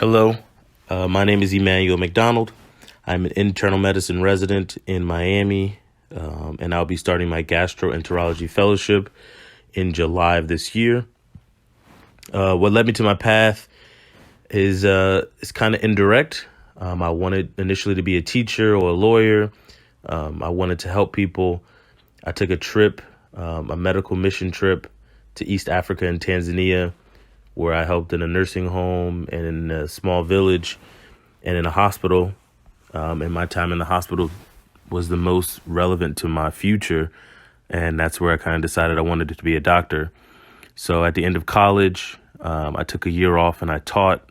Hello, my name is Emmanuel McDonald. I'm an internal medicine resident in Miami, and I'll be starting my gastroenterology fellowship in July of this year. What led me to my path is kind of indirect. I wanted initially to be a teacher or a lawyer. I wanted to help people. I took a trip, a medical mission trip to East Africa and Tanzania, where I helped in a nursing home and in a small village and in a hospital. And my time in the hospital was the most relevant to my future. And that's where I kind of decided I wanted to be a doctor. So at the end of college, I took a year off and I taught.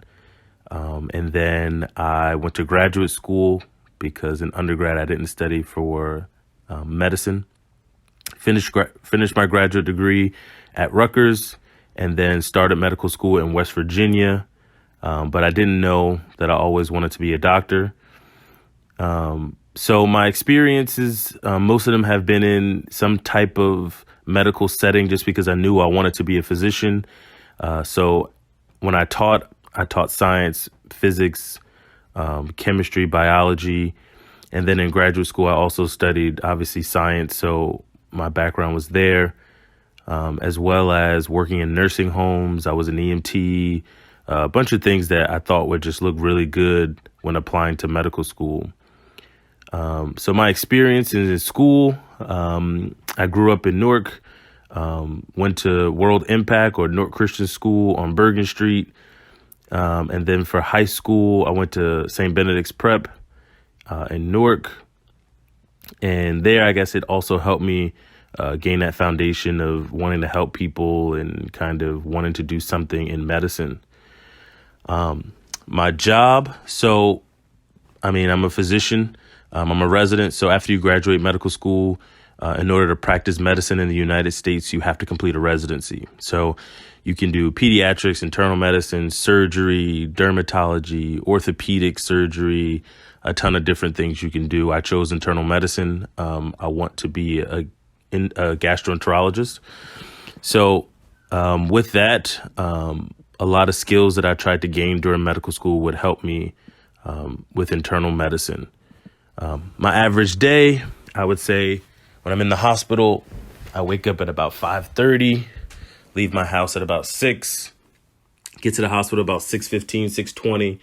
And then I went to graduate school because in undergrad I didn't study for medicine. Finished my graduate degree at Rutgers and then started medical school in West Virginia. But I didn't know that I always wanted to be a doctor. So my experiences, most of them have been in some type of medical setting just because I knew I wanted to be a physician. So when I taught science, physics, chemistry, biology. And then in graduate school, I also studied, obviously, science. So my background was there, as well as working in nursing homes. I was an EMT, a bunch of things that I thought would just look really good when applying to medical school. So my experience is in school. I grew up in Newark, went to World Impact or Newark Christian School on Bergen Street. And then for high school, I went to St. Benedict's Prep in Newark. And there, I guess it also helped me gain that foundation of wanting to help people and kind of wanting to do something in medicine. My job, I'm a physician. I'm a resident. So after you graduate medical school, in order to practice medicine in the United States, you have to complete a residency. So you can do pediatrics, internal medicine, surgery, dermatology, orthopedic surgery, a ton of different things you can do. I chose internal medicine. I want to be a gastroenterologist. So with that, a lot of skills that I tried to gain during medical school would help me with internal medicine. My average day, I would say when I'm in the hospital, I wake up at about 5:30, leave my house at about 6, get to the hospital about 6:15, 6:20,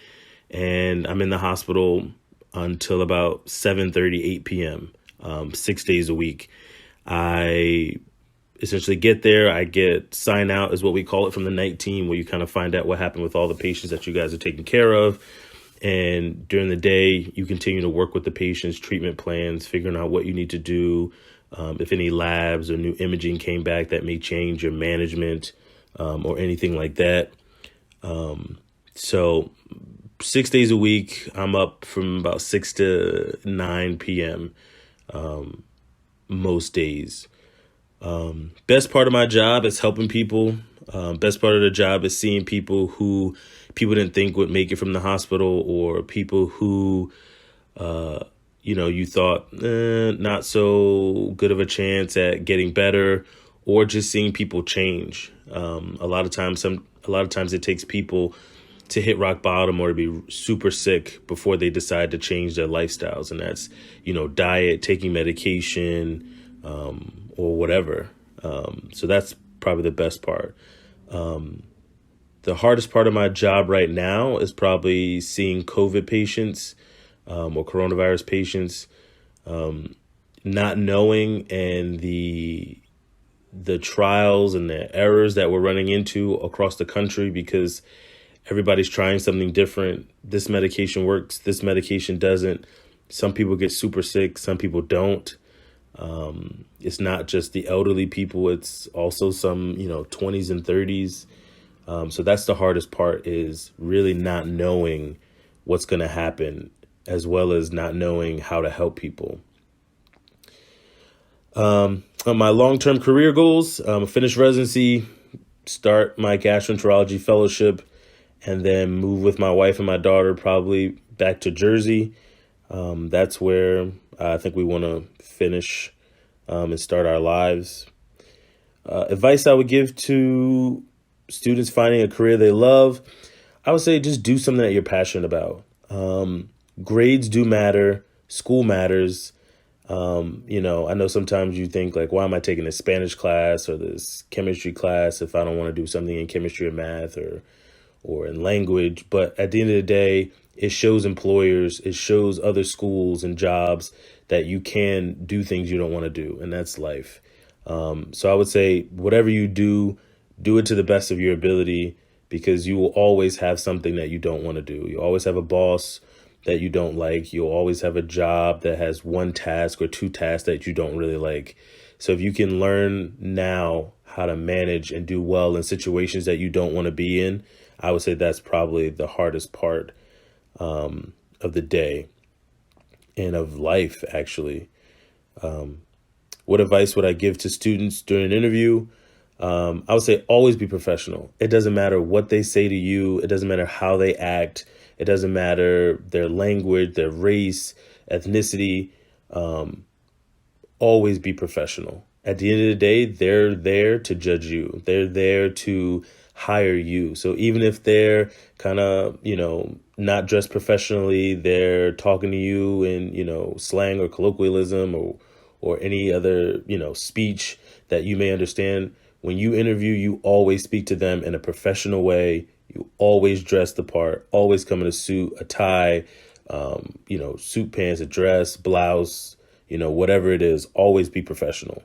and I'm in the hospital until about 7:30, 8 p.m., 6 days a week. I essentially get there. I get sign out is what we call it from the night team, where you kind of find out what happened with all the patients that you guys are taking care of. And during the day, you continue to work with the patients, treatment plans, figuring out what you need to do. If any labs or new imaging came back that may change your management or anything like that. So 6 days a week, I'm up from about 6 to 9 p.m. Most days. Best part of my job is helping people. Best part of the job is seeing people who people didn't think would make it from the hospital, or people who, you thought not so good of a chance at getting better, or just seeing people change. A lot of times it takes people to hit rock bottom or to be super sick before they decide to change their lifestyles. And that's, diet, taking medication, or whatever. So that's probably the best part. The hardest part of my job right now is probably seeing COVID patients or coronavirus patients, not knowing, and the trials and the errors that we're running into across the country because everybody's trying something different. This medication works, this medication doesn't. Some people get super sick, some people don't. It's not just the elderly people, it's also some, 20s and 30s. So that's the hardest part, is really not knowing what's going to happen, as well as not knowing how to help people. On my long-term career goals, finish residency, start my gastroenterology fellowship, and then move with my wife and my daughter probably back to Jersey. That's where I think we want to finish and start our lives. Advice I would give to students finding a career they love. I would say just do something that you're passionate about. Grades do matter. School matters. I know sometimes you think like, why am I taking this Spanish class or this chemistry class if I don't want to do something in chemistry or math or in language? But at the end of the day, it shows employers, it shows other schools and jobs that you can do things you don't want to do, and that's life. So I would say whatever you do it to the best of your ability because you will always have something that you don't want to do. You always have a boss that you don't like. You'll always have a job that has one task or two tasks that you don't really like. So if you can learn now how to manage and do well in situations that you don't want to be in, I would say that's probably the hardest part of the day and of life, actually. What advice would I give to students during an interview? I would say always be professional. It doesn't matter what they say to you. It doesn't matter how they act. It doesn't matter their language, their race, ethnicity. Always be professional. At the end of the day, they're there to judge you. They're there to hire you. So even if they're kind of, not dressed professionally, they're talking to you in, slang or colloquialism or any other, speech that you may understand. When you interview, you always speak to them in a professional way. You always dress the part, always come in a suit, a tie, suit pants, a dress, blouse, whatever it is, always be professional.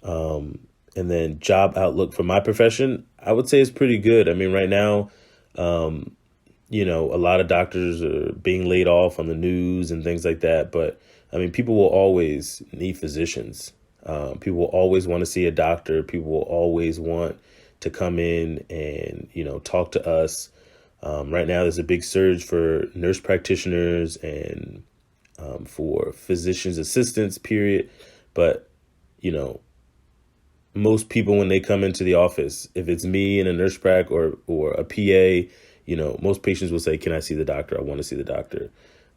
And then job outlook for my profession, I would say it's pretty good. I mean, right now, a lot of doctors are being laid off on the news and things like that. But I mean, people will always need physicians. People will always want to see a doctor. People will always want to come in and, talk to us. Right now, there's a big surge for nurse practitioners and for physician's assistants, period. But, most people, when they come into the office, if it's me and a nurse prac or a PA, most patients will say, can I see the doctor? I want to see the doctor.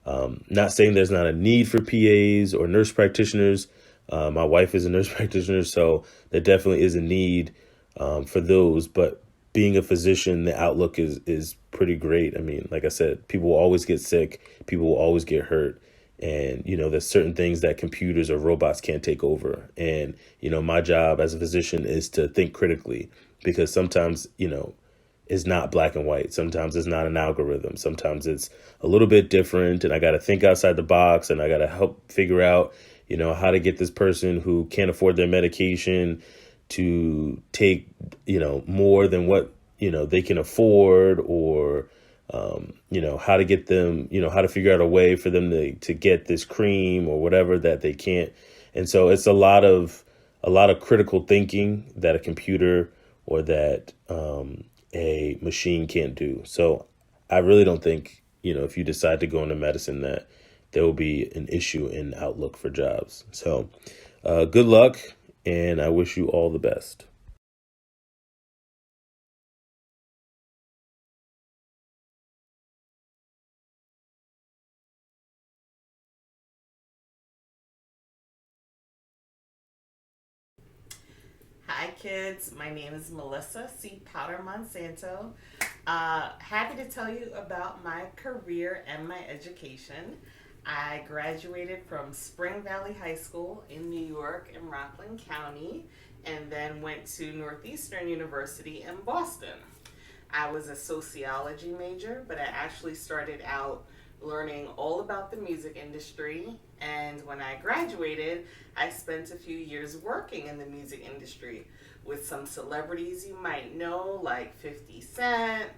Not saying there's not a need for PAs or nurse practitioners. My wife is a nurse practitioner, so there definitely is a need for those. But being a physician, the outlook is pretty great. I mean, like I said, people will always get sick. People will always get hurt. And, there's certain things that computers or robots can't take over. And, my job as a physician is to think critically because sometimes, it's not black and white. Sometimes it's not an algorithm. Sometimes it's a little bit different. And I got to think outside the box and I got to help figure out, how to get this person who can't afford their medication to take, more than what, they can afford or, how to get them, how to figure out a way for them to get this cream or whatever that they can't. And so it's a lot of critical thinking that a computer or that a machine can't do. So I really don't think, if you decide to go into medicine that there will be an issue in outlook for jobs. So good luck and I wish you all the best. Hi, kids. My name is Melissa C. Powder Monsanto. Happy to tell you about my career and my education. I graduated from Spring Valley High School in New York in Rockland County and then went to Northeastern University in Boston. I was a sociology major, but I actually started out learning all about the music industry. And when I graduated, I spent a few years working in the music industry with some celebrities you might know, like 50 Cent,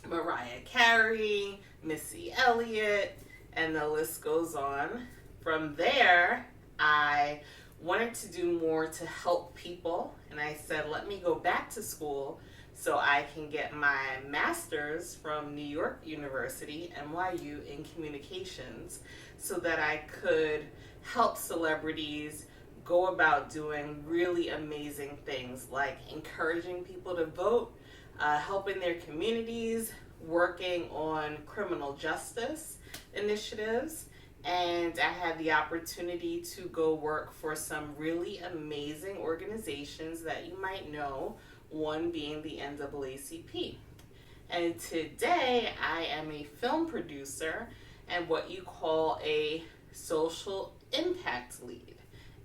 Mariah Carey, Missy Elliott, and the list goes on. From there, I wanted to do more to help people, and I said, let me go back to school so I can get my master's from New York University, NYU, in communications, so that I could help celebrities go about doing really amazing things like encouraging people to vote, helping their communities, working on criminal justice initiatives. And I had the opportunity to go work for some really amazing organizations that you might know, one being the NAACP. And today I am a film producer and what you call a social impact lead.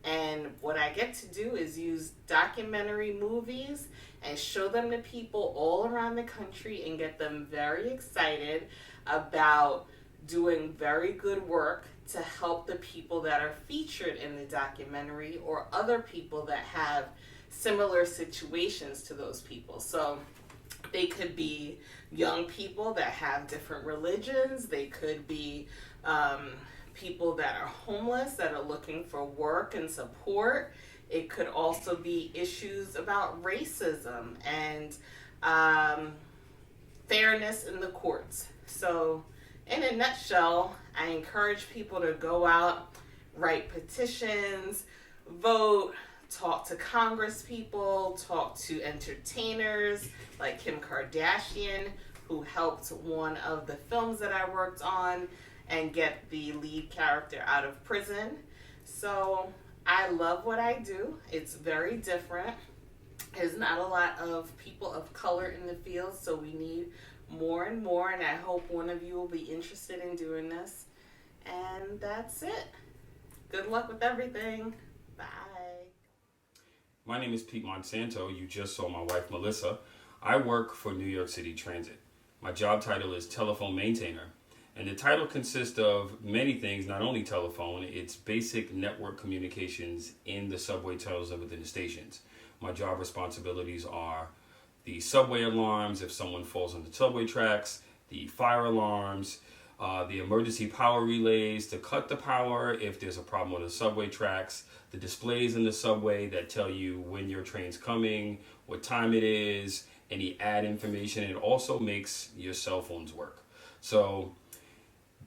And what I get to do is use documentary movies and show them to people all around the country and get them very excited about doing very good work to help the people that are featured in the documentary or other people that have similar situations to those people. So they could be young people that have different religions. They could be people that are homeless that are looking for work and support. It could also be issues about racism and fairness in the courts. So, in a nutshell, I encourage people to go out, write petitions, vote, talk to Congress people, talk to entertainers like Kim Kardashian, who helped one of the films that I worked on and get the lead character out of prison. So I love what I do. It's very different. There's not a lot of people of color in the field, so we need more and more, and I hope one of you will be interested in doing this. And that's it. Good luck with everything. Bye. My name is Pete Monsanto. You just saw my wife, Melissa. I work for New York City Transit. My job title is telephone maintainer. And the title consists of many things, not only telephone, it's basic network communications in the subway tunnels and within the stations. My job responsibilities are the subway alarms if someone falls on the subway tracks, the fire alarms, the emergency power relays to cut the power if there's a problem on the subway tracks, the displays in the subway that tell you when your train's coming, what time it is, any ad information. It also makes your cell phones work. So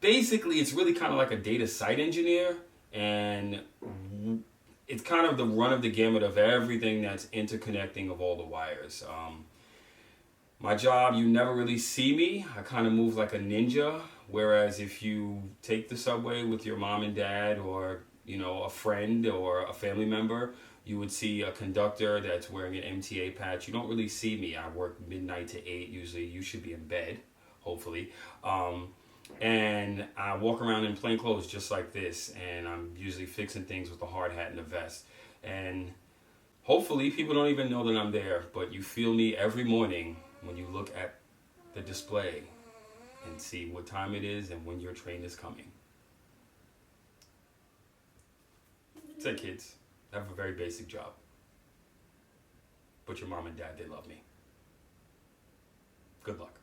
basically, it's really kind of like a data site engineer, and it's kind of the run of the gamut of everything that's interconnecting of all the wires. My job, you never really see me. I kind of move like a ninja, whereas if you take the subway with your mom and dad or, you know, a friend or a family member, you would see a conductor that's wearing an MTA patch. You don't really see me. I work midnight to 8 usually. You should be in bed, hopefully. And I walk around in plain clothes just like this, and I'm usually fixing things with a hard hat and a vest. And hopefully people don't even know that I'm there, but you feel me every morning when you look at the display and see what time it is and when your train is coming. That's it, kids. I have a very basic job. But your mom and dad, they love me. Good luck.